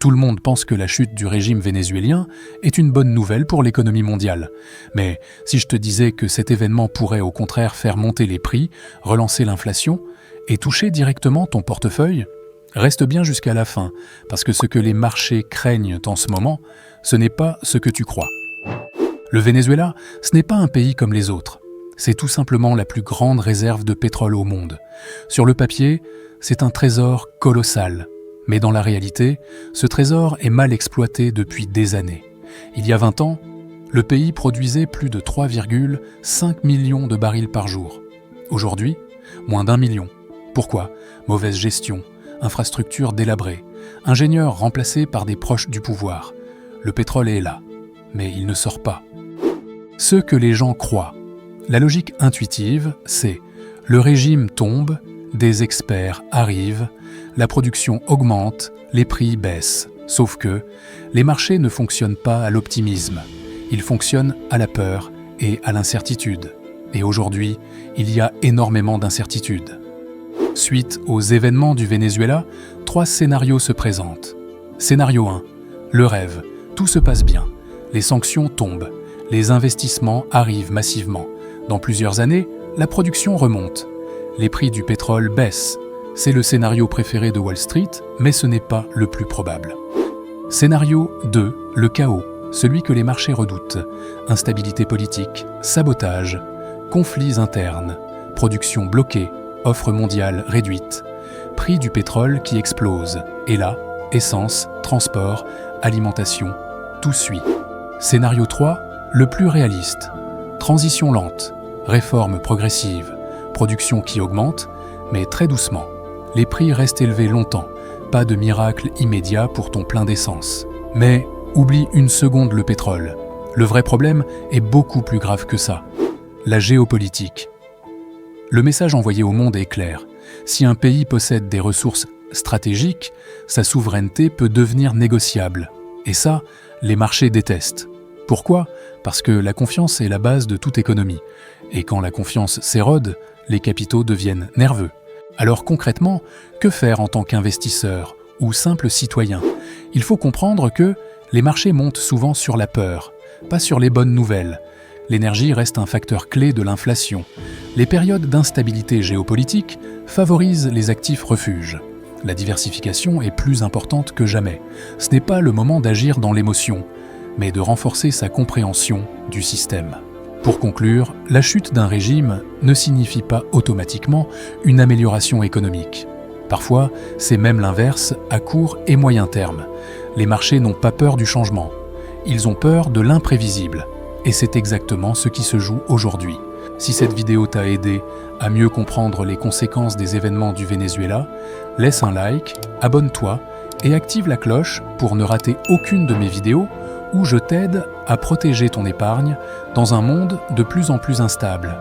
Tout le monde pense que la chute du régime vénézuélien est une bonne nouvelle pour l'économie mondiale. Mais si je te disais que cet événement pourrait au contraire faire monter les prix, relancer l'inflation et toucher directement ton portefeuille, reste bien jusqu'à la fin, parce que ce que les marchés craignent en ce moment, ce n'est pas ce que tu crois. Le Venezuela, ce n'est pas un pays comme les autres. C'est tout simplement la plus grande réserve de pétrole au monde. Sur le papier, c'est un trésor colossal. Mais dans la réalité, ce trésor est mal exploité depuis des années. Il y a 20 ans, le pays produisait plus de 3,5 millions de barils par jour. Aujourd'hui, moins d'1 million. Pourquoi ? Mauvaise gestion, infrastructures délabrées, ingénieurs remplacés par des proches du pouvoir. Le pétrole est là, mais il ne sort pas. Ce que les gens croient. La logique intuitive, c'est le régime tombe, des experts arrivent, la production augmente, les prix baissent. Sauf que les marchés ne fonctionnent pas à l'optimisme. Ils fonctionnent à la peur et à l'incertitude. Et aujourd'hui, il y a énormément d'incertitudes. Suite aux événements du Venezuela, 3 scénarios se présentent. Scénario 1. Le rêve. Tout se passe bien. Les sanctions tombent. Les investissements arrivent massivement. Dans plusieurs années, la production remonte. Les prix du pétrole baissent. C'est le scénario préféré de Wall Street, mais ce n'est pas le plus probable. Scénario 2. Le chaos. Celui que les marchés redoutent. Instabilité politique, sabotage, conflits internes, production bloquée, offre mondiale réduite, prix du pétrole qui explose. Et là, essence, transport, alimentation, tout suit. Scénario 3. Le plus réaliste. Transition lente, réforme progressive, production qui augmente, mais très doucement. Les prix restent élevés longtemps, pas de miracle immédiat pour ton plein d'essence. Mais oublie une seconde le pétrole. Le vrai problème est beaucoup plus grave que ça. La géopolitique. Le message envoyé au monde est clair. Si un pays possède des ressources stratégiques, sa souveraineté peut devenir négociable. Et ça, les marchés détestent. Pourquoi ? Parce que la confiance est la base de toute économie. Et quand la confiance s'érode, les capitaux deviennent nerveux. Alors concrètement, que faire en tant qu'investisseur ou simple citoyen ? Il faut comprendre que les marchés montent souvent sur la peur, pas sur les bonnes nouvelles. L'énergie reste un facteur clé de l'inflation. Les périodes d'instabilité géopolitique favorisent les actifs refuges. La diversification est plus importante que jamais. Ce n'est pas le moment d'agir dans l'émotion, mais de renforcer sa compréhension du système. Pour conclure, la chute d'un régime ne signifie pas automatiquement une amélioration économique. Parfois, c'est même l'inverse à court et moyen terme. Les marchés n'ont pas peur du changement. Ils ont peur de l'imprévisible. Et c'est exactement ce qui se joue aujourd'hui. Si cette vidéo t'a aidé à mieux comprendre les conséquences des événements du Venezuela, laisse un like, abonne-toi et active la cloche pour ne rater aucune de mes vidéos où je t'aide à protéger ton épargne dans un monde de plus en plus instable.